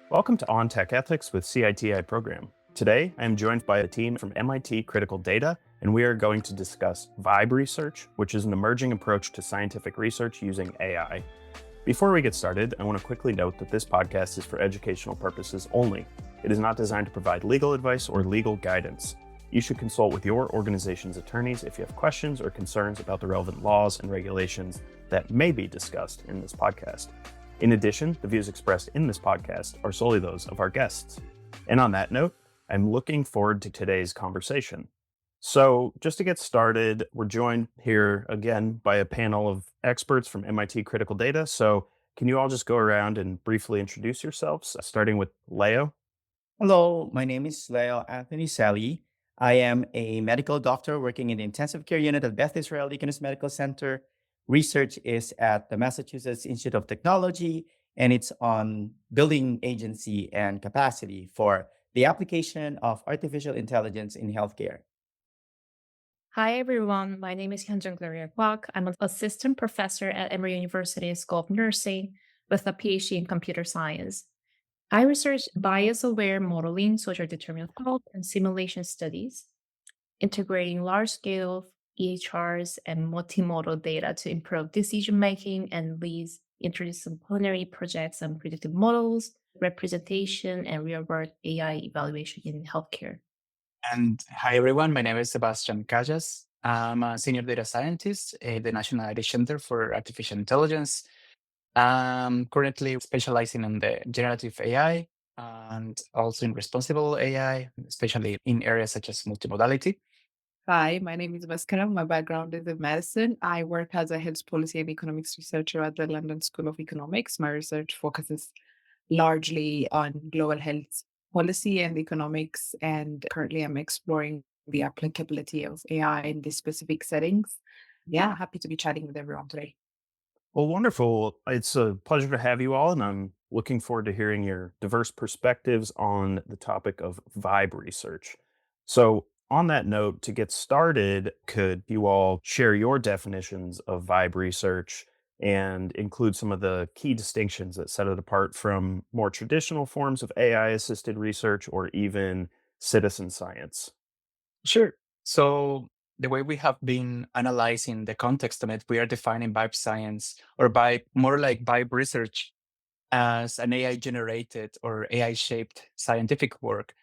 Welcome to On Tech Ethics with CITI program. Today, I am joined by a team from MIT Critical Data, and we are going to discuss vibe research, which is an emerging approach to scientific research using AI. Before we get started, I want to quickly note that this podcast is for educational purposes only. It is not designed to provide legal advice or legal guidance. You should consult with your organization's attorneys if you have questions or concerns about the relevant laws and regulations that may be discussed in this podcast. In addition, the views expressed in this podcast are solely those of our guests. And on that note, I'm looking forward to today's conversation. So just to get started, we're joined here again by a panel of experts from MIT Critical Data. So can you all just go around and briefly introduce yourselves, starting with Leo? Hello, my name is Anthony Celi. I am a medical doctor working in the intensive care unit at Beth Israel Deaconess Medical Center. Research is at the Massachusetts Institute of Technology, and it's on building agency and capacity for the application of artificial intelligence in healthcare. Hi, everyone. My name is Hyunjung Gloria Kwak. I'm an assistant professor at Emory University School of Nursing with a PhD in computer science. I research bias-aware modeling, social determinant of health, and simulation studies, integrating large-scale EHRs and multimodal data to improve decision-making and leads interdisciplinary projects on predictive models, representation, and real-world AI evaluation in healthcare. And hi, everyone. My name is Sebastian Cajas. I'm a senior data scientist at the National IT Center for Artificial Intelligence. I'm currently specializing in the generative AI and also in responsible AI, especially in areas such as multimodality. Hi, my name is Vaskara. My background is in medicine. I work as a health policy and economics researcher at the London School of Economics. My research focuses largely on global health policy and economics, and currently I'm exploring the applicability of AI in these specific settings. Yeah, happy to be chatting with everyone today. Well, wonderful. It's a pleasure to have you all, and I'm looking forward to hearing your diverse perspectives on the topic of vibe research. So, on that note, to get started, could you all share your definitions of vibe research and include some of the key distinctions that set it apart from more traditional forms of AI assisted research or even citizen science? Sure. So the way we have been analyzing the context of it, we are defining vibe science or vibe, more like vibe research as an AI generated or AI shaped scientific work.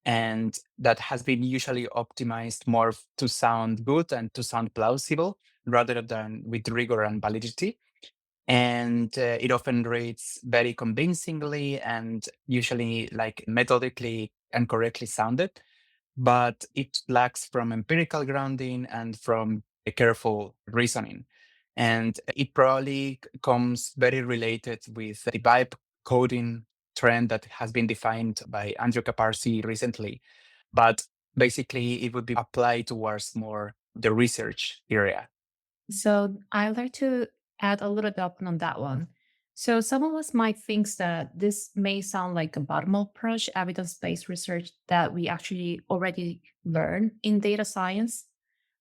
And that has been usually optimized more to sound good and to sound plausible rather than with rigor and validity. And it often reads very convincingly and usually like methodically and correctly sounded, but it lacks from empirical grounding and from a careful reasoning. And it probably comes very related with the vibe coding trend that has been defined by Andrew Kaparsi recently. But basically, it would be applied towards more the research area. So I'd like to add a little bit on that one. So some of us might think that this may sound like a bottom-up approach, evidence-based research that we actually already learn in data science,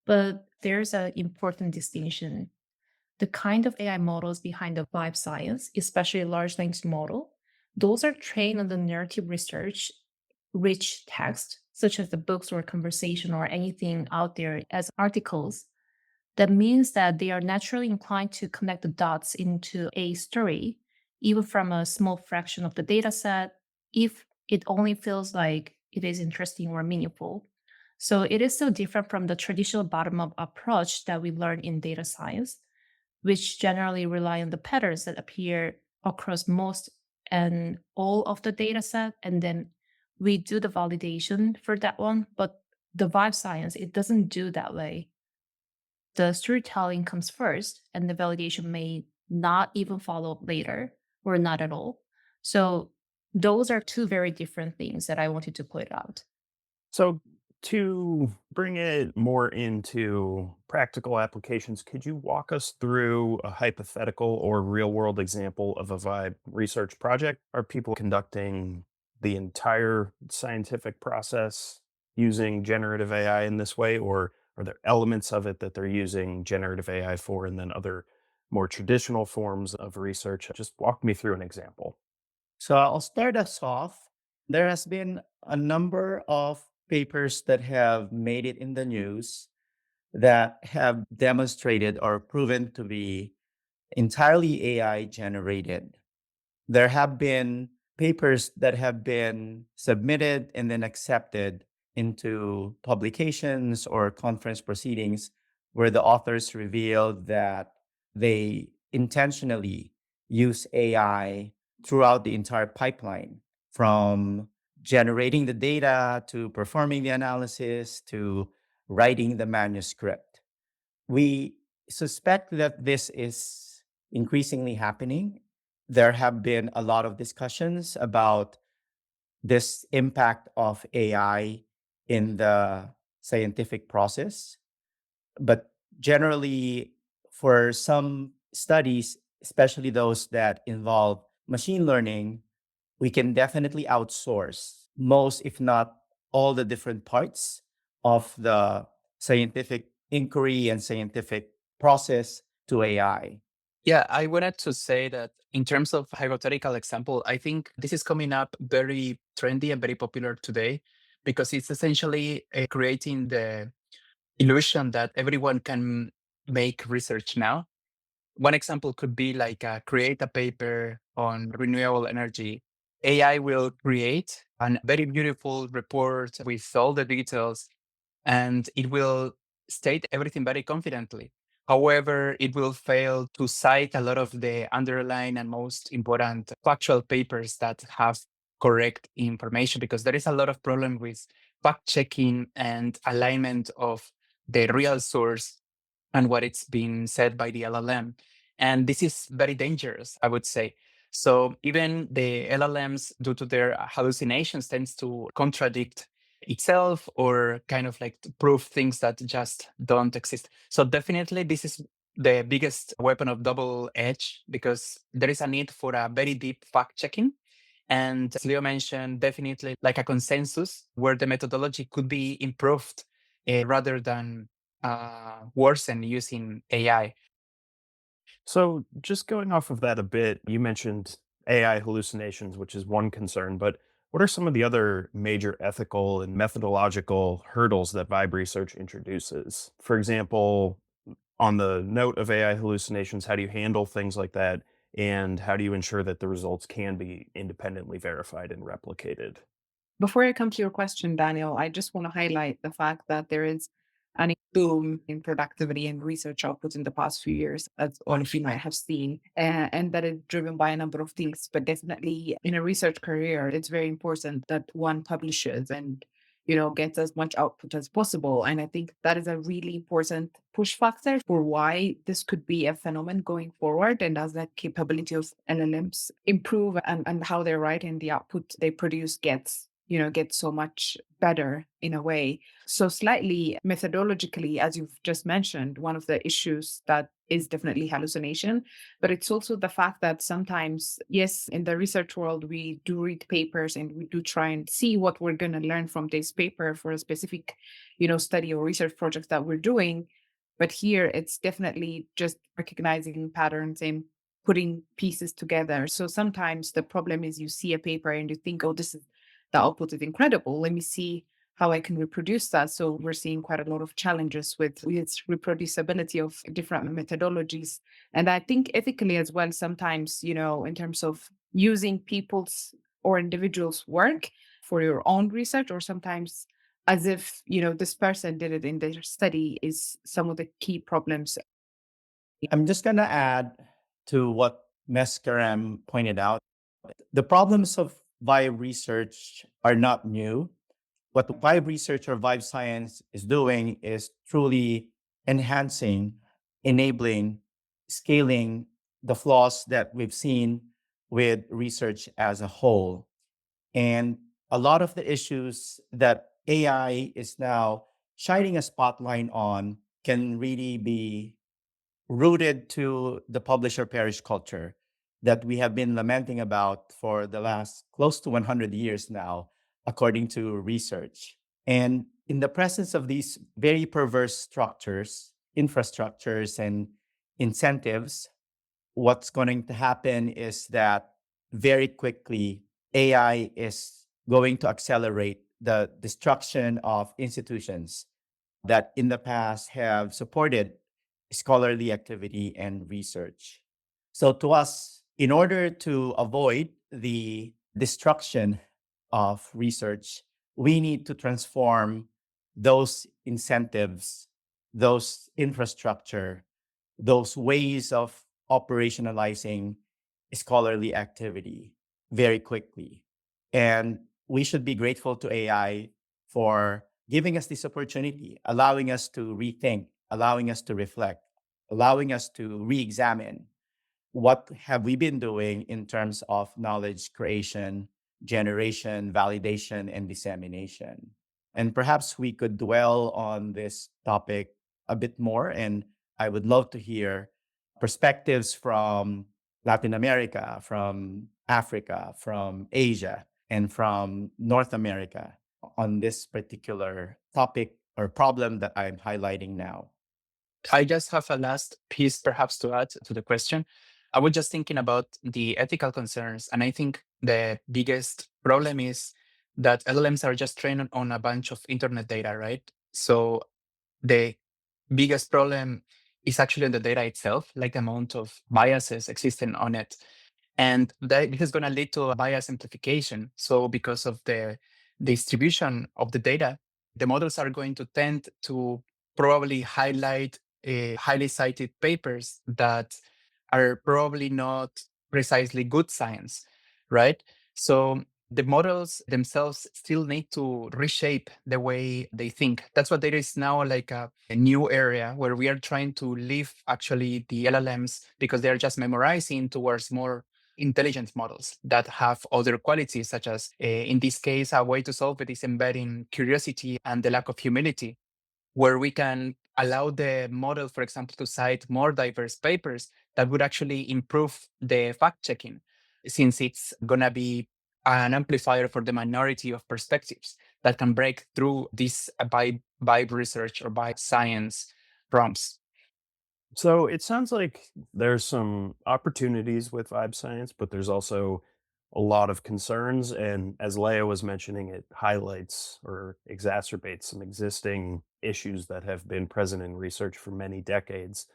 but there's an important distinction. The kind of AI models behind the vibe science, especially large language model, those are trained on the narrative research, rich text, such as the books or conversation or anything out there as articles. That means that they are naturally inclined to connect the dots into a story, even from a small fraction of the data set, if it only feels like it is interesting or meaningful. So it is so different from the traditional bottom-up approach that we learn in data science, which generally rely on the patterns that appear across most and all of the data set. And then we do the validation for that one. But the vibe science, it doesn't do that way. The storytelling comes first, and the validation may not even follow up later or not at all. So those are two very different things that I wanted to point out. So, to bring it more into practical applications, could you walk us through a hypothetical or real world example of a vibe research project? Are people conducting the entire scientific process using generative AI in this way, or are there elements of it that they're using generative AI for and then other more traditional forms of research? Just walk me through an example. So I'll start us off. There has been a number of papers that have made it in the news that have demonstrated or proven to be entirely AI generated. There have been papers that have been submitted and then accepted into publications or conference proceedings where the authors reveal that they intentionally use AI throughout the entire pipeline, from generating the data to performing the analysis to writing the manuscript. We suspect that this is increasingly happening. There have been a lot of discussions about this impact of AI in the scientific process. But generally, for some studies, especially those that involve machine learning, we can definitely outsource most, if not all, the different parts of the scientific inquiry and scientific process to AI. Yeah, I wanted to say that in terms of hypothetical example, I think this is coming up very trendy and very popular today because it's essentially creating the illusion that everyone can make research now. One example could be like create a paper on renewable energy. AI will create a very beautiful report with all the details, and it will state everything very confidently. However, it will fail to cite a lot of the underlying and most important factual papers that have correct information, because there is a lot of problem with fact checking and alignment of the real source and what it's being said by the LLM. And this is very dangerous, I would say. So even the LLMs, due to their hallucinations, tends to contradict itself or kind of like to prove things that just don't exist. So definitely this is the biggest weapon of double edge, because there is a need for a very deep fact checking. And as Leo mentioned, definitely like a consensus where the methodology could be improved rather than worsen using AI. So, just going off of that a bit, you mentioned AI hallucinations, which is one concern, but what are some of the other major ethical and methodological hurdles that Vibe research introduces? For example, on the note of AI hallucinations, how do you handle things like that? And how do you ensure that the results can be independently verified and replicated? Before I come to your question, Daniel, I just want to highlight the fact that there is an boom in productivity and research output in the past few years, as all of you might have seen, and that is driven by a number of things. But definitely in a research career, it's very important that one publishes and gets as much output as possible. And I think that is a really important push factor for why this could be a phenomenon going forward. And as that capability of LLMs improve and how they're writing, the output they produce gets so much better in a way. So slightly methodologically, as you've just mentioned, one of the issues that is definitely hallucination, but it's also the fact that sometimes, yes, in the research world, we do read papers and we do try and see what we're going to learn from this paper for a specific, study or research project that we're doing. But here it's definitely just recognizing patterns and putting pieces together. So sometimes the problem is you see a paper and you think, oh, the output is incredible. Let me see how I can reproduce that. So we're seeing quite a lot of challenges with its reproducibility of different methodologies. And I think ethically as well, sometimes, in terms of using people's or individuals' work for your own research, or sometimes as if, this person did it in their study, is some of the key problems. I'm just going to add to what Mescaram pointed out. The problems of Vibe research are not new. What Vibe research or Vibe science is doing is truly enhancing, enabling, scaling the flaws that we've seen with research as a whole. And a lot of the issues that AI is now shining a spotlight on can really be rooted to the publisher perish culture that we have been lamenting about for the last close to 100 years now, according to research. And in the presence of these very perverse structures, infrastructures, and incentives, what's going to happen is that very quickly, AI is going to accelerate the destruction of institutions that in the past have supported scholarly activity and research. So, to us, in order to avoid the destruction of research, we need to transform those incentives, those infrastructure, those ways of operationalizing scholarly activity very quickly. And we should be grateful to AI for giving us this opportunity, allowing us to rethink, allowing us to reflect, allowing us to re-examine what have we been doing in terms of knowledge creation, generation, validation, and dissemination. And perhaps we could dwell on this topic a bit more. And I would love to hear perspectives from Latin America, from Africa, from Asia, and from North America on this particular topic or problem that I'm highlighting now. I just have a last piece perhaps to add to the question. I was just thinking about the ethical concerns, and I think the biggest problem is that LLMs are just trained on a bunch of internet data, right? So the biggest problem is actually in the data itself, like the amount of biases existing on it. And that is going to lead to a bias amplification. So because of the distribution of the data, the models are going to tend to probably highlight highly cited papers that are probably not precisely good science, right? So the models themselves still need to reshape the way they think. That's what there is now like a new area where we are trying to leave actually the LLMs because they're just memorizing towards more intelligent models that have other qualities, such as in this case, a way to solve it is embedding curiosity and the lack of humility, where we can allow the model, for example, to cite more diverse papers that would actually improve the fact checking, since it's going to be an amplifier for the minority of perspectives that can break through this by research or by science prompts. So it sounds like there's some opportunities with vibe science, but there's also a lot of concerns. And as Leah was mentioning, it highlights or exacerbates some existing issues that have been present in research for many decades.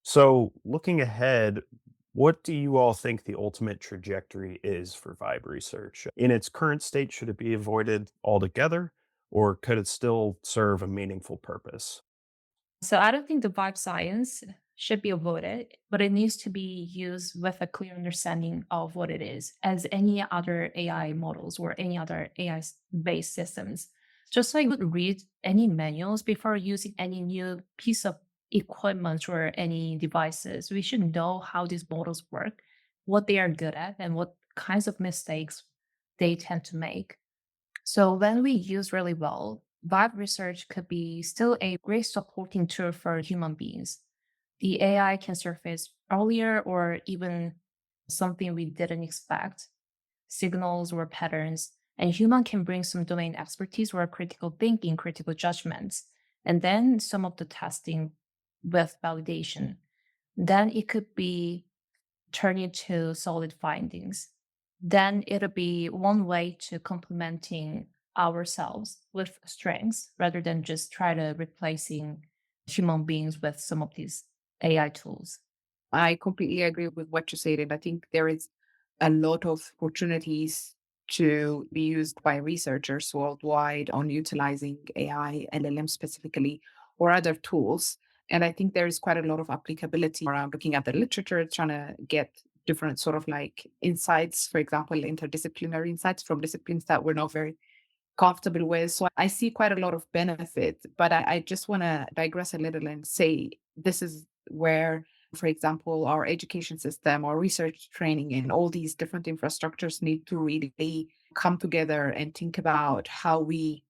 So looking ahead, what do you all think the ultimate trajectory is for vibe research? In its current state, should it be avoided altogether, or could it still serve a meaningful purpose? So I don't think the vibe science should be avoided, but it needs to be used with a clear understanding of what it is, as any other AI models or any other AI based systems. Just like you would read any manuals before using any new piece of equipment or any devices, we should know how these models work, what they are good at, and what kinds of mistakes they tend to make. So when we use really well, vibe research could be still a great supporting tool for human beings. The AI can surface earlier or even something we didn't expect, signals or patterns, and human can bring some domain expertise or critical thinking, critical judgments, and then some of the testing with validation. Then it could be turned into solid findings. Then it'll be one way to complementing ourselves with strengths rather than just try to replacing human beings with some of these AI tools. I completely agree with what you said. And I think there is a lot of opportunities to be used by researchers worldwide on utilizing AI, LLM specifically, or other tools. And I think there is quite a lot of applicability around looking at the literature, trying to get different sort of like insights, for example, interdisciplinary insights from disciplines that we're not very comfortable with. So I see quite a lot of benefit, but I just want to digress a little and say this is where, for example, our education system, our research training, and all these different infrastructures need to really come together and think about how we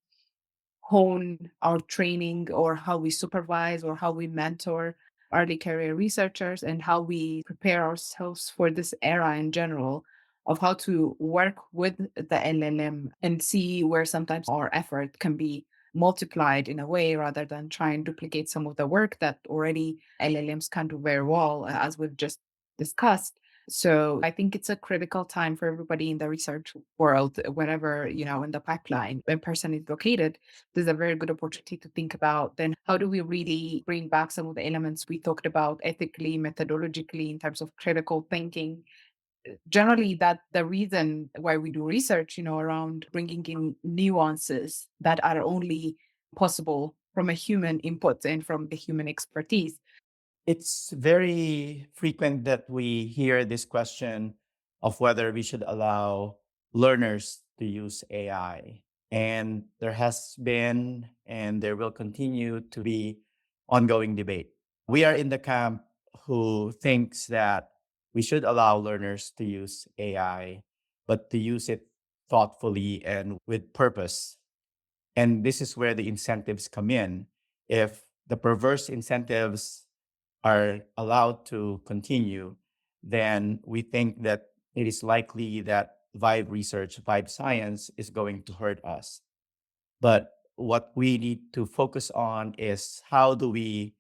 hone our training or how we supervise or how we mentor early career researchers and how we prepare ourselves for this era in general of how to work with the LLM and see where sometimes our effort can be multiplied in a way rather than try and duplicate some of the work that already LLMs can do very well, as we've just discussed. So I think it's a critical time for everybody in the research world, wherever, in the pipeline, when person is located, there's a very good opportunity to think about then how do we really bring back some of the elements we talked about ethically, methodologically, in terms of critical thinking. Generally, that the reason why we do research, around bringing in nuances that are only possible from a human input and from the human expertise. It's very frequent that we hear this question of whether we should allow learners to use AI. And there has been and there will continue to be ongoing debate. We are in the camp who thinks that we should allow learners to use AI, but to use it thoughtfully and with purpose. And this is where the incentives come in. If the perverse incentives are allowed to continue, then we think that it is likely that vibe research, vibe science is going to hurt us. But what we need to focus on is how do we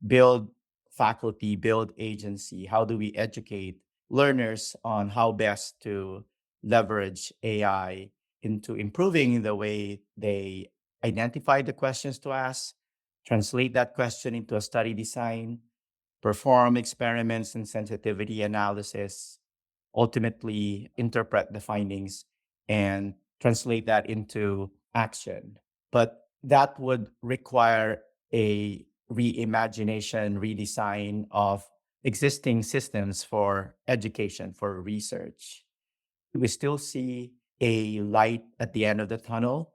build faculty, build agency? How do we educate learners on how best to leverage AI into improving the way they identify the questions to ask, translate that question into a study design, perform experiments and sensitivity analysis, ultimately interpret the findings and translate that into action. But that would require a reimagination, redesign of existing systems for education, for research. We still see a light at the end of the tunnel,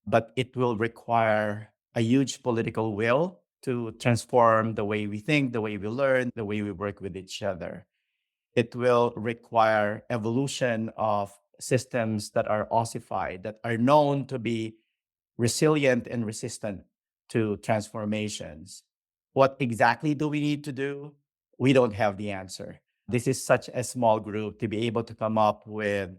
but it will require a huge political will to transform the way we think, the way we learn, the way we work with each other. It will require evolution of systems that are ossified, that are known to be resilient and resistant to transformations. What exactly do we need to do? We don't have the answer. This is such a small group to be able to come up with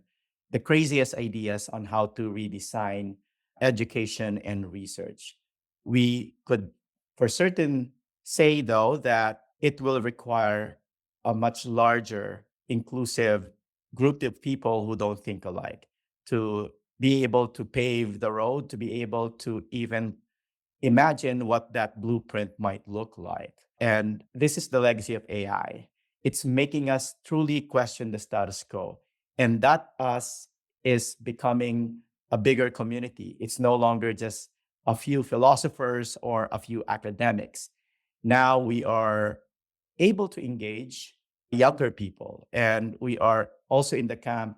the craziest ideas on how to redesign education and research. We could, for certain, say, though, that it will require a much larger, inclusive group of people who don't think alike to be able to pave the road, to be able to even imagine what that blueprint might look like. And this is the legacy of AI. It's making us truly question the status quo. And that us is becoming a bigger community. It's no longer just a few philosophers or a few academics. Now we are able to engage younger people. And we are also in the camp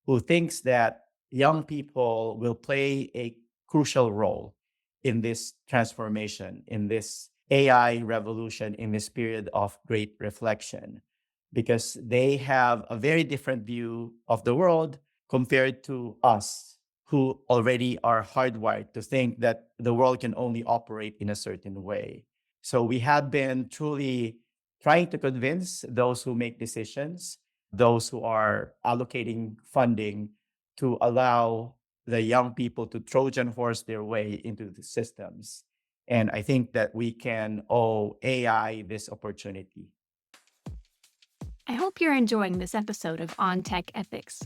who thinks that young people will play a crucial role in this transformation, in this AI revolution, in this period of great reflection, because they have a very different view of the world compared to us, who already are hardwired to think that the world can only operate in a certain way. So we have been truly trying to convince those who make decisions, those who are allocating funding, to allow the young people to Trojan horse their way into the systems. And I think that we can owe AI this opportunity. I hope you're enjoying this episode of On Tech Ethics.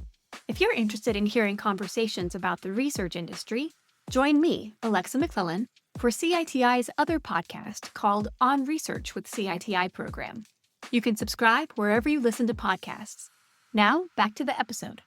If you're interested in hearing conversations about the research industry, join me, Alexa McClellan, for CITI's other podcast called On Research with CITI Program. You can subscribe wherever you listen to podcasts. Now, back to the episode.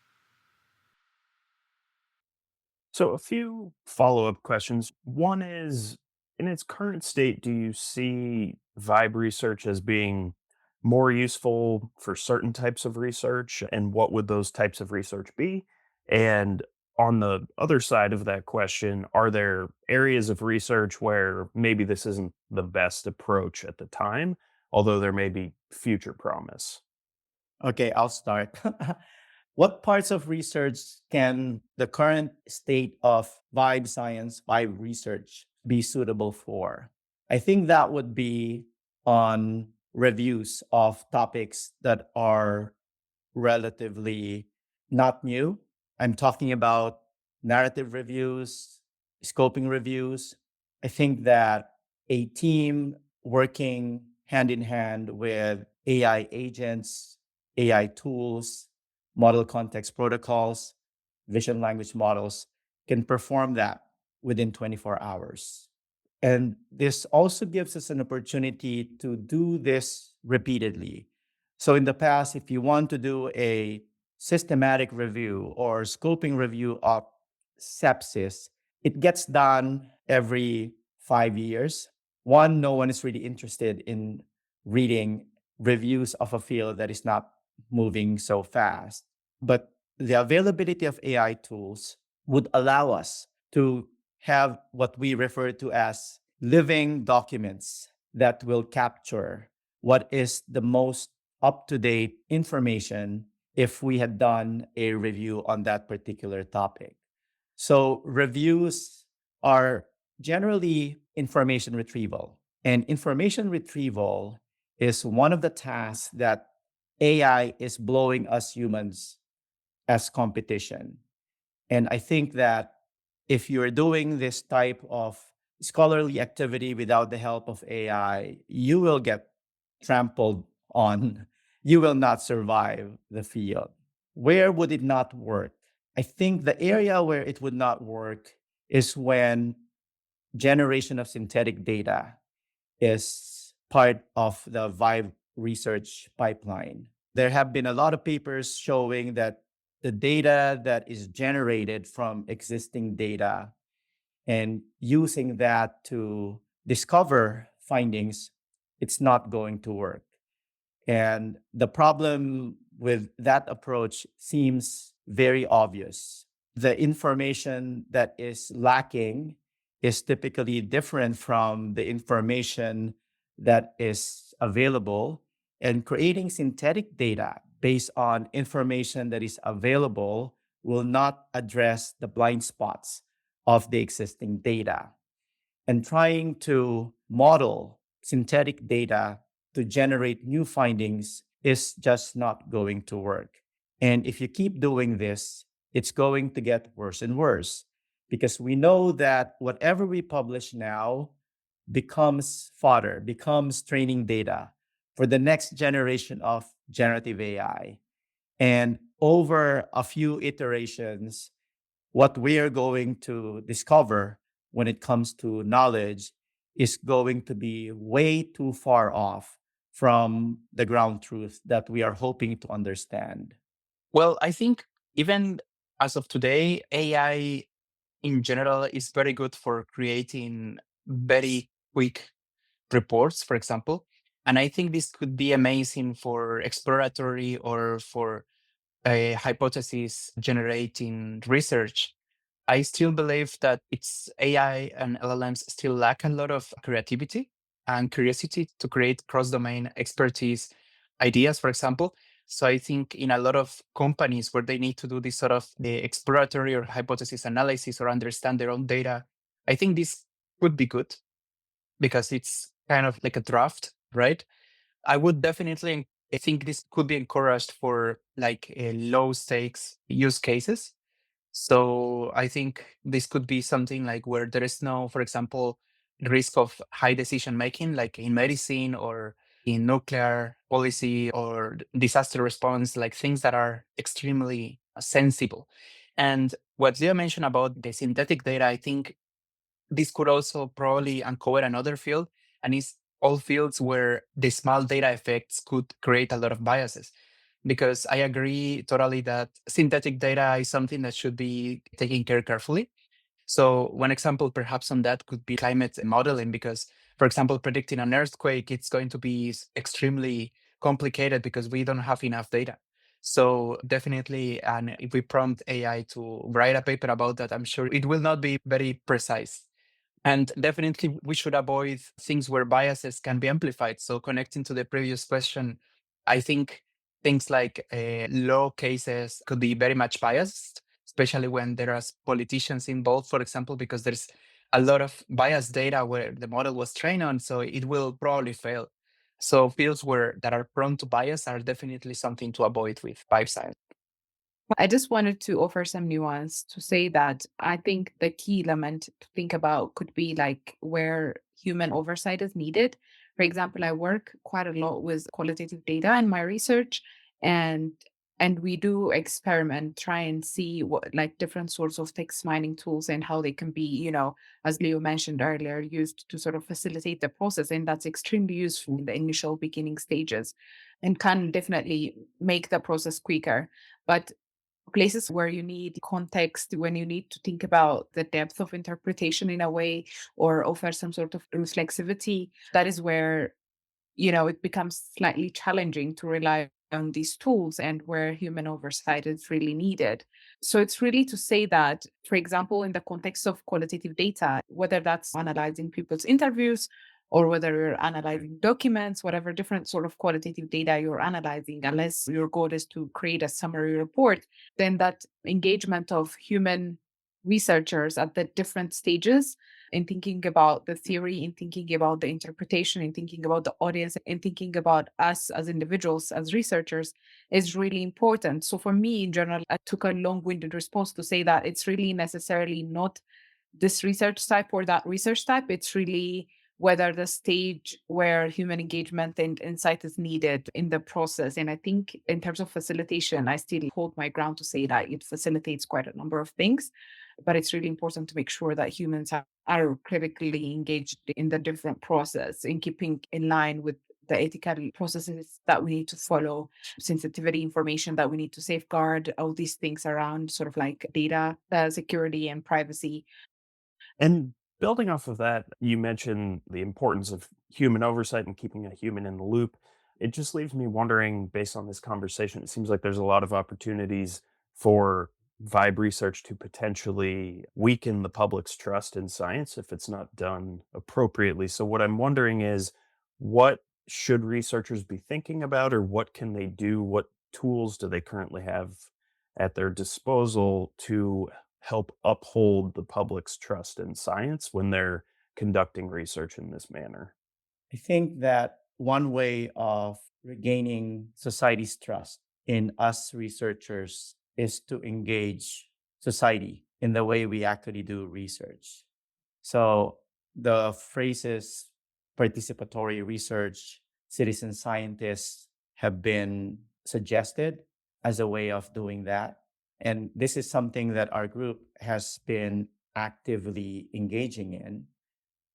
So, a few follow up questions. One is, in its current state, do you see vibe research as being more useful for certain types of research? And what would those types of research be? And on the other side of that question, are there areas of research where maybe this isn't the best approach at the time, although there may be future promise? Okay, I'll start. What parts of research can the current state of vibe science, vibe research be suitable for? I think that would be on reviews of topics that are relatively not new. I'm talking about narrative reviews, scoping reviews. I think that a team working hand in hand with AI agents AI tools, model context protocols, vision language models can perform that within 24 hours. And this also gives us an opportunity to do this repeatedly. So in the past, if you want to do a systematic review or scoping review of sepsis, it gets done every 5 years. One, no one is really interested in reading reviews of a field that is not moving so fast. But the availability of AI tools would allow us to have what we refer to as living documents that will capture what is the most up-to-date information if we had done a review on that particular topic. So reviews are generally information retrieval. And information retrieval is one of the tasks that AI is blowing us humans as competition. And I think that if you're doing this type of scholarly activity without the help of AI, you will get trampled on. You will not survive the field. Where would it not work? I think the area where it would not work is when generation of synthetic data is part of the Vibe research pipeline. There have been a lot of papers showing that the data that is generated from existing data and using that to discover findings, it's not going to work. And the problem with that approach seems very obvious. The information that is lacking is typically different from the information that is available, and creating synthetic data based on information that is available will not address the blind spots of the existing data. And trying to model synthetic data to generate new findings is just not going to work. And if you keep doing this, it's going to get worse and worse, because we know that whatever we publish now becomes fodder, becomes training data for the next generation of generative AI. And over a few iterations, what we are going to discover when it comes to knowledge is going to be way too far off from the ground truth that we are hoping to understand. Well, I think even as of today, AI in general is very good for creating very quick reports, for example. And I think this could be amazing for exploratory or for a hypothesis generating research. I still believe that it's AI and LLMs still lack a lot of creativity and curiosity to create cross-domain expertise ideas, for example. So I think in a lot of companies where they need to do this sort of the exploratory or hypothesis analysis or understand their own data, I think this would be good because it's kind of like a draft, right? I would definitely I think this could be encouraged for like low stakes use cases. So I think this could be something like where there is no, for example, risk of high decision making, like in medicine or in nuclear policy or disaster response, like things that are extremely sensible. And what Leo mentioned about the synthetic data, I think this could also probably uncover another field, and it's all fields where the small data effects could create a lot of biases. Because I agree totally that synthetic data is something that should be taken care carefully. So one example perhaps on that could be climate modeling, because, for example, predicting an earthquake, it's going to be extremely complicated because we don't have enough data. So definitely, and if we prompt AI to write a paper about that, I'm sure it will not be very precise. And definitely, we should avoid things where biases can be amplified. So, connecting to the previous question, I think things like law cases could be very much biased, especially when there are politicians involved, for example, because there's a lot of biased data where the model was trained on, so it will probably fail. So, fields where that are prone to bias are definitely something to avoid with pipe science. I just wanted to offer some nuance to say that I think the key element to think about could be like where human oversight is needed. For example, I work quite a lot with qualitative data in my research, And and we do experiment, try and see what like different sorts of text mining tools and how they can be, as Leo mentioned earlier, used to sort of facilitate the process. And that's extremely useful in the initial beginning stages and can definitely make the process quicker. But places where you need context, when you need to think about the depth of interpretation in a way or offer some sort of reflexivity, that is where it becomes slightly challenging to rely on these tools and where human oversight is really needed. So it's really to say that, for example, in the context of qualitative data, whether that's analyzing people's interviews or whether you're analyzing documents, whatever different sort of qualitative data you're analyzing, unless your goal is to create a summary report, then that engagement of human researchers at the different stages in thinking about the theory, in thinking about the interpretation, in thinking about the audience, in thinking about us as individuals, as researchers, is really important. So for me, in general, I took a long-winded response to say that it's really necessarily not this research type or that research type. It's really whether the stage where human engagement and insight is needed in the process. And I think in terms of facilitation, I still hold my ground to say that it facilitates quite a number of things, but it's really important to make sure that humans are critically engaged in the different process, in keeping in line with the ethical processes that we need to follow, sensitivity information that we need to safeguard, all these things around sort of like data security and privacy. And building off of that, you mentioned the importance of human oversight and keeping a human in the loop. It just leaves me wondering, based on this conversation, it seems like there's a lot of opportunities for vibe research to potentially weaken the public's trust in science if it's not done appropriately. So, what I'm wondering is, what should researchers be thinking about, or what can they do? What tools do they currently have at their disposal to help uphold the public's trust in science when they're conducting research in this manner? I think that one way of regaining society's trust in us researchers is to engage society in the way we actually do research. So the phrases participatory research, citizen scientists have been suggested as a way of doing that. And this is something that our group has been actively engaging in,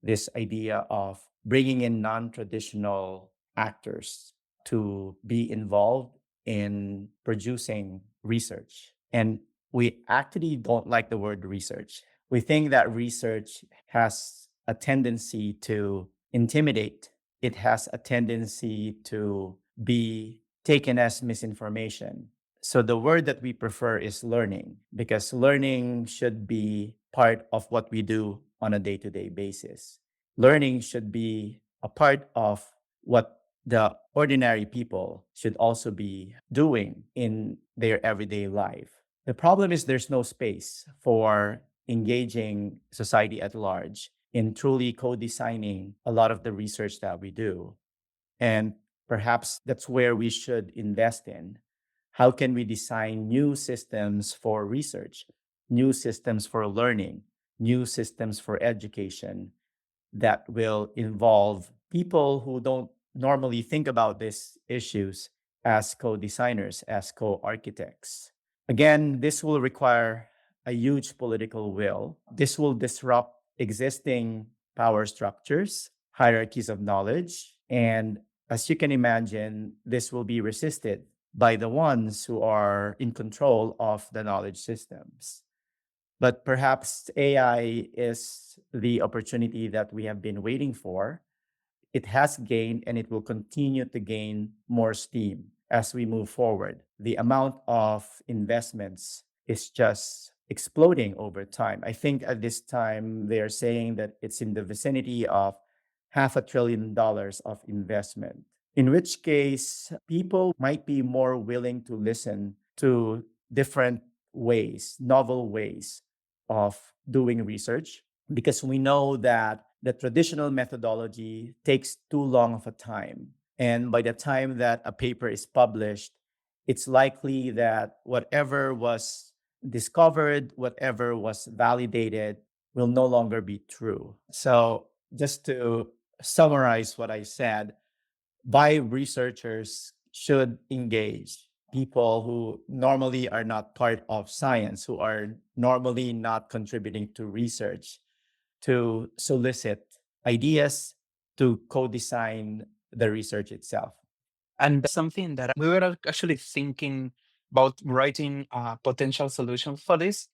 this idea of bringing in non-traditional actors to be involved in producing research. And we actually don't like the word research. We think that research has a tendency to intimidate. It has a tendency to be taken as misinformation. So the word that we prefer is learning, because learning should be part of what we do on a day-to-day basis. Learning should be a part of what the ordinary people should also be doing in their everyday life. The problem is there's no space for engaging society at large in truly co-designing a lot of the research that we do. And perhaps that's where we should invest in. How can we design new systems for research, new systems for learning, new systems for education that will involve people who don't normally think about these issues as co-designers, as co-architects? Again, this will require a huge political will. This will disrupt existing power structures, hierarchies of knowledge, and as you can imagine, this will be resisted by the ones who are in control of the knowledge systems. But perhaps AI is the opportunity that we have been waiting for. It has gained and it will continue to gain more steam as we move forward. The amount of investments is just exploding over time. I think at this time, they are saying that it's in the vicinity of $500 billion of investment, in which case people might be more willing to listen to different ways, novel ways of doing research, because we know that the traditional methodology takes too long of a time. And by the time that a paper is published, it's likely that whatever was discovered, whatever was validated, will no longer be true. So just to summarize what I said, why researchers should engage people who normally are not part of science, who are normally not contributing to research, to solicit ideas to co-design the research itself. And something that we were actually thinking about writing a potential solution for this.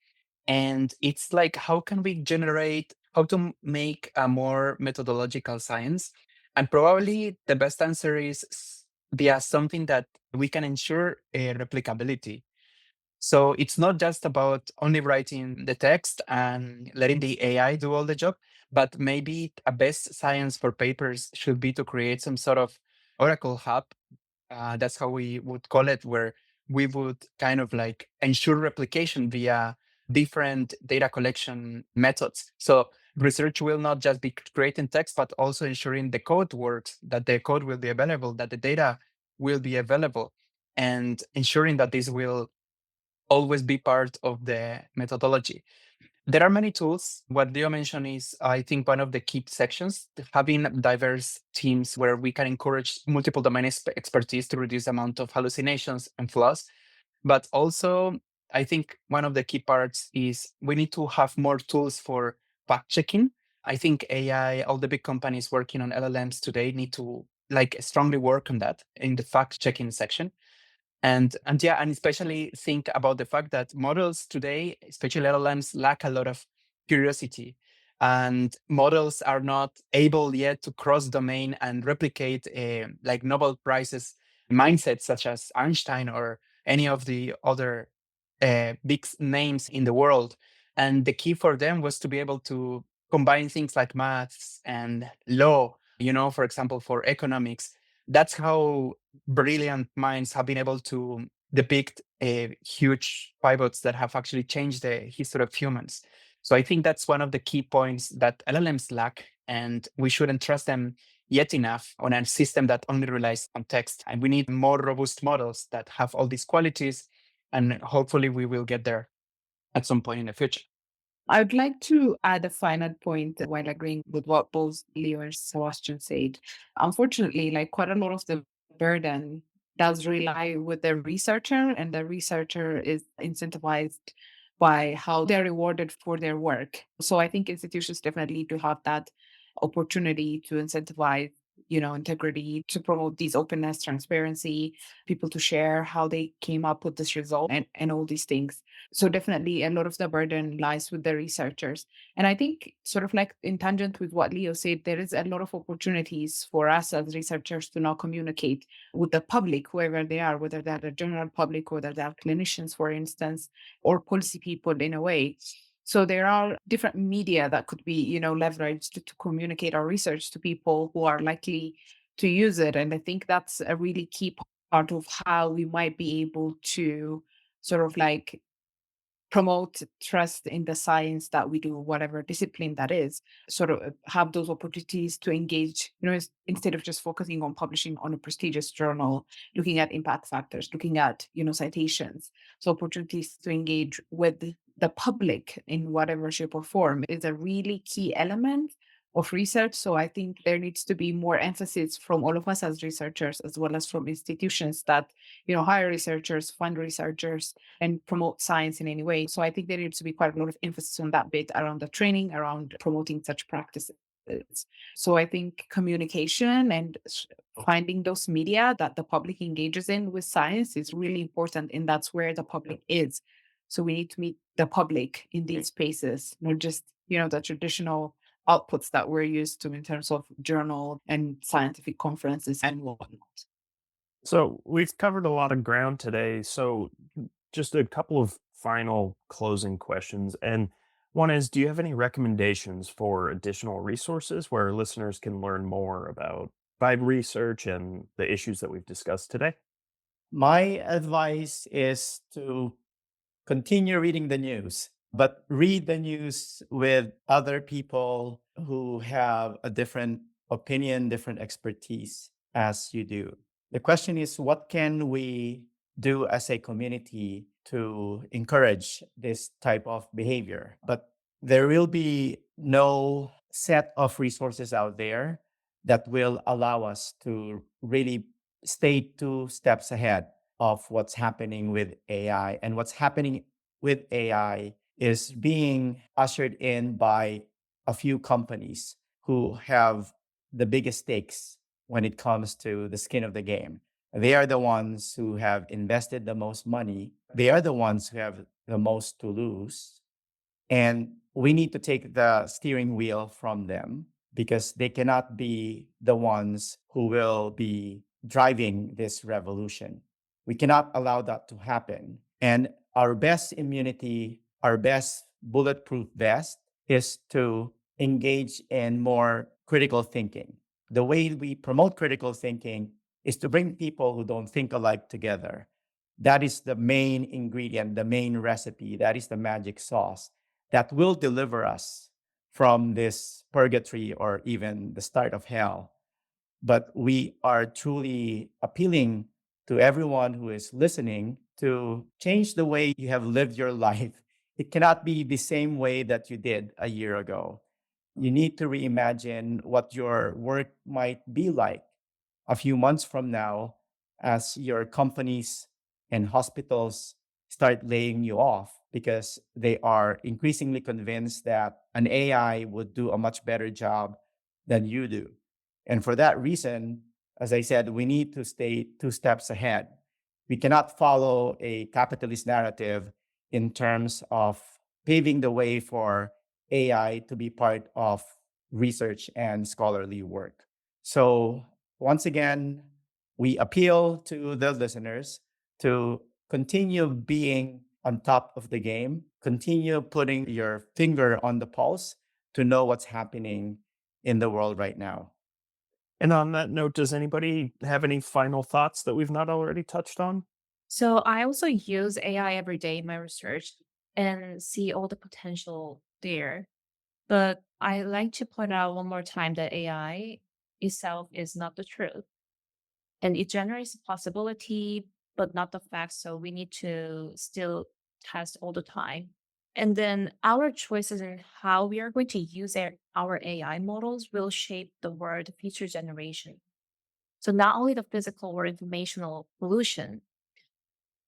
And it's like, how can we generate, how to make a more methodological science? And probably the best answer is via something that we can ensure replicability. So it's not just about only writing the text and letting the AI do all the job, but maybe a best science for papers should be to create some sort of Oracle hub. That's how we would call it, where we would kind of like ensure replication via different data collection methods. So research will not just be creating text, but also ensuring the code works, that the code will be available, that the data will be available, and ensuring that this will always be part of the methodology. There are many tools. What Leo mentioned is, I think, one of the key sections, having diverse teams where we can encourage multiple domain expertise to reduce the amount of hallucinations and flaws. But also, I think one of the key parts is we need to have more tools for fact checking. I think AI, all the big companies working on LLMs today need to like strongly work on that in the fact checking section. And yeah, and especially think about the fact that models today, especially LLMs, lack a lot of curiosity, and models are not able yet to cross domain and replicate like Nobel Prizes mindsets such as Einstein or any of the other big names in the world. And the key for them was to be able to combine things like maths and law, for example, for economics. That's how brilliant minds have been able to depict huge pivots that have actually changed the history of humans. So I think that's one of the key points that LLMs lack, and we shouldn't trust them yet enough on a system that only relies on text. And we need more robust models that have all these qualities, and hopefully we will get there at some point in the future. I would like to add a final point while agreeing with what both Leo and Sebastian said. Unfortunately, like quite a lot of the burden does rely with the researcher, and the researcher is incentivized by how they're rewarded for their work. So I think institutions definitely need to have that opportunity to incentivize integrity, to promote these openness, transparency, people to share how they came up with this result, and all these things. So definitely a lot of the burden lies with the researchers. And I think sort of like in tangent with what Leo said, there is a lot of opportunities for us as researchers to now communicate with the public, whoever they are, whether they're the general public, whether they're clinicians, for instance, or policy people in a way. So there are different media that could be, leveraged to communicate our research to people who are likely to use it. And I think that's a really key part of how we might be able to sort of like promote trust in the science that we do, whatever discipline that is, sort of have those opportunities to engage, instead of just focusing on publishing on a prestigious journal, looking at impact factors, looking at, citations. So opportunities to engage with the public in whatever shape or form is a really key element of research. So I think there needs to be more emphasis from all of us as researchers, as well as from institutions that, hire researchers, fund researchers, and promote science in any way. So I think there needs to be quite a lot of emphasis on that bit around the training, around promoting such practices. So I think communication and finding those media that the public engages in with science is really important, and that's where the public is. So we need to meet the public in these spaces, not just, the traditional outputs that we're used to in terms of journal and scientific conferences and whatnot. So we've covered a lot of ground today. So just a couple of final closing questions. And one is, do you have any recommendations for additional resources where listeners can learn more about vibe research and the issues that we've discussed today? My advice is to continue reading the news, but read the news with other people who have a different opinion, different expertise as you do. The question is, what can we do as a community to encourage this type of behavior? But there will be no set of resources out there that will allow us to really stay 2 steps ahead of what's happening with AI. And what's happening with AI is being ushered in by a few companies who have the biggest stakes when it comes to the skin of the game. They are the ones who have invested the most money. They are the ones who have the most to lose. And we need to take the steering wheel from them because they cannot be the ones who will be driving this revolution. We cannot allow that to happen. And our best immunity, our best bulletproof vest is to engage in more critical thinking. The way we promote critical thinking is to bring people who don't think alike together. That is the main ingredient, the main recipe. That is the magic sauce that will deliver us from this purgatory or even the start of hell. But we are truly appealing to everyone who is listening to change the way you have lived your life. It cannot be the same way that you did a year ago. You need to reimagine what your work might be like a few months from now as your companies and hospitals start laying you off because they are increasingly convinced that an AI would do a much better job than you do. And for that reason, as I said, we need to stay 2 steps ahead. We cannot follow a capitalist narrative in terms of paving the way for AI to be part of research and scholarly work. So once again, we appeal to the listeners to continue being on top of the game, continue putting your finger on the pulse to know what's happening in the world right now. And on that note, does anybody have any final thoughts that we've not already touched on? So I also use AI every day in my research and see all the potential there. But I like to point out one more time that AI itself is not the truth. And it generates a possibility, but not the fact. So we need to still test all the time. And then our choices in how we are going to use our AI models will shape the world future generation. So not only the physical or informational pollution,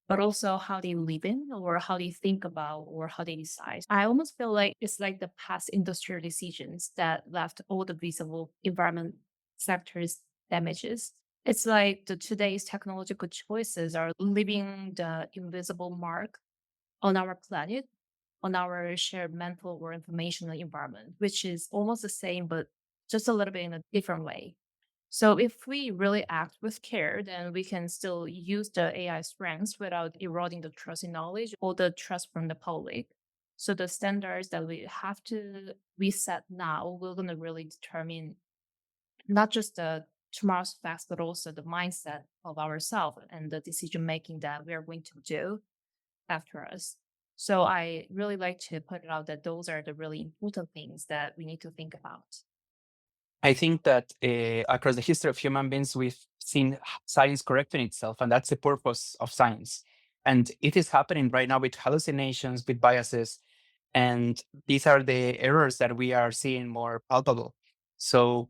but also how they live in or how they think about or how they decide. I almost feel like it's like the past industrial decisions that left all the visible environment sectors damages. It's like today's technological choices are leaving the invisible mark on our planet, on our shared mental or informational environment, which is almost the same, but just a little bit in a different way. So if we really act with care, then we can still use the AI strengths without eroding the trust in knowledge or the trust from the public. So the standards that we have to reset now will gonna really determine not just the tomorrow's facts, but also the mindset of ourselves and the decision making that we are going to do after us. So I really like to put it out that those are the really important things that we need to think about. I think that across the history of human beings, we've seen science correcting itself, and that's the purpose of science. And it is happening right now with hallucinations, with biases, and these are the errors that we are seeing more palpable. So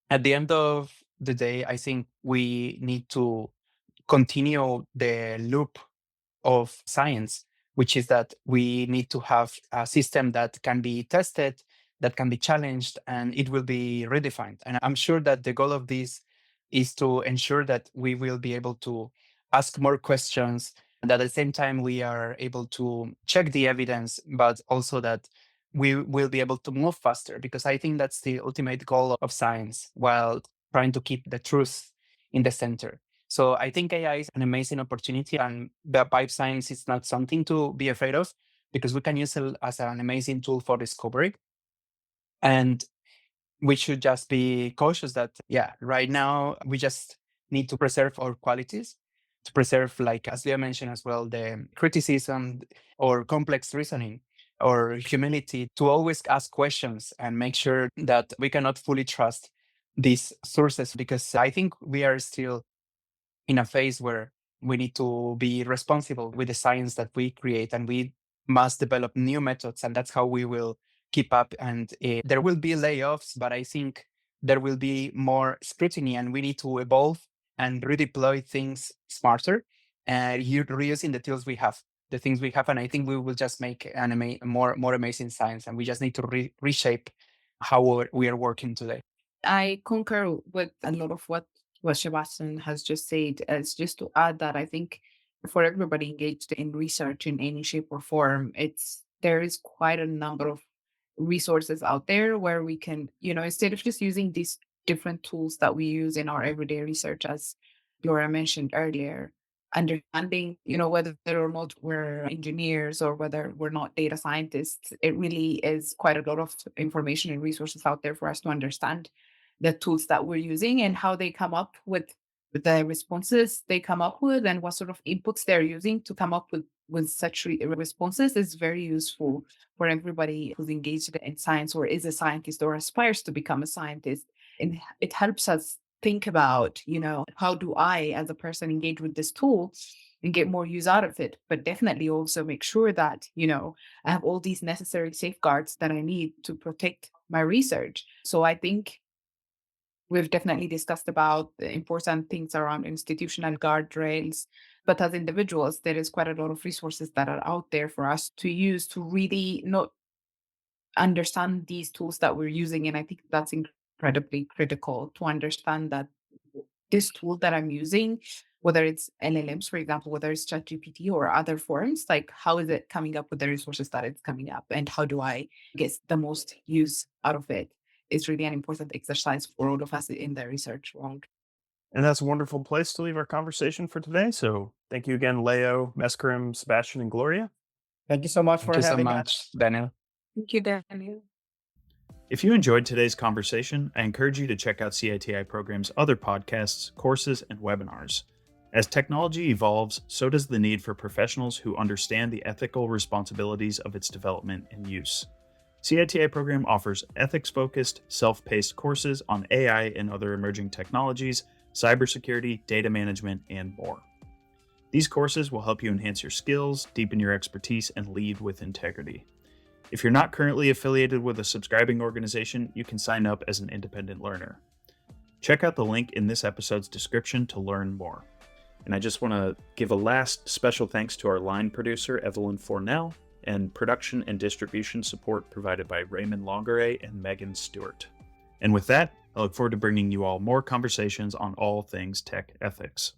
at the end of the day, I think we need to continue the loop of science, which is that we need to have a system that can be tested, that can be challenged, and it will be redefined. And I'm sure that the goal of this is to ensure that we will be able to ask more questions, and at the same time, we are able to check the evidence, but also that we will be able to move faster, because I think that's the ultimate goal of science, while trying to keep the truth in the center. So I think AI is an amazing opportunity, and the pipe science is not something to be afraid of, because we can use it as an amazing tool for discovery. And we should just be cautious that, yeah, right now we just need to preserve our qualities, to preserve, like as Leah mentioned as well, the criticism or complex reasoning or humility, to always ask questions and make sure that we cannot fully trust these sources, because I think we are still in a phase where we need to be responsible with the science that we create, and we must develop new methods, and that's how we will keep up. And there will be layoffs, but I think there will be more scrutiny, and we need to evolve and redeploy things smarter. and reusing the tools we have, the things we have. And I think we will just make more amazing science. And we just need to reshape how we are working today. I concur with a lot of what Sebastian has just said. As just to add that I think for everybody engaged in research in any shape or form, there is quite a number of resources out there where we can, instead of just using these different tools that we use in our everyday research, as Laura mentioned earlier, understanding, whether or not we're engineers or whether we're not data scientists, it really is quite a lot of information and resources out there for us to understand the tools that we're using and how they come up with the responses they come up with, and what sort of inputs they're using to come up with such responses is very useful for everybody who's engaged in science or is a scientist or aspires to become a scientist. And it helps us think about, how do I as a person engage with this tool and get more use out of it, but definitely also make sure that, I have all these necessary safeguards that I need to protect my research. So I think we've definitely discussed about the important things around institutional guardrails, but as individuals, there is quite a lot of resources that are out there for us to use to really not understand these tools that we're using. And I think that's incredibly critical to understand that this tool that I'm using, whether it's LLMs, for example, whether it's ChatGPT or other forms, like how is it coming up with the resources that it's coming up, and how do I get the most use out of it? Is really an important exercise for all of us in the research world. And that's a wonderful place to leave our conversation for today. So thank you again, Leo, Mescarim, Sebastian, and Gloria. Thank you so much Thank for you so having us. much, Daniel. Thank you, Daniel. If you enjoyed today's conversation, I encourage you to check out CITI Program's other podcasts, courses, and webinars. As technology evolves, so does the need for professionals who understand the ethical responsibilities of its development and use. CITI Program offers ethics-focused, self-paced courses on AI and other emerging technologies, cybersecurity, data management, and more. These courses will help you enhance your skills, deepen your expertise, and lead with integrity. If you're not currently affiliated with a subscribing organization, you can sign up as an independent learner. Check out the link in this episode's description to learn more. And I just want to give a last special thanks to our line producer, Evelyn Fornell, and production and distribution support provided by Raymond Longeray and Megan Stewart. And with that, I look forward to bringing you all more conversations on all things tech ethics.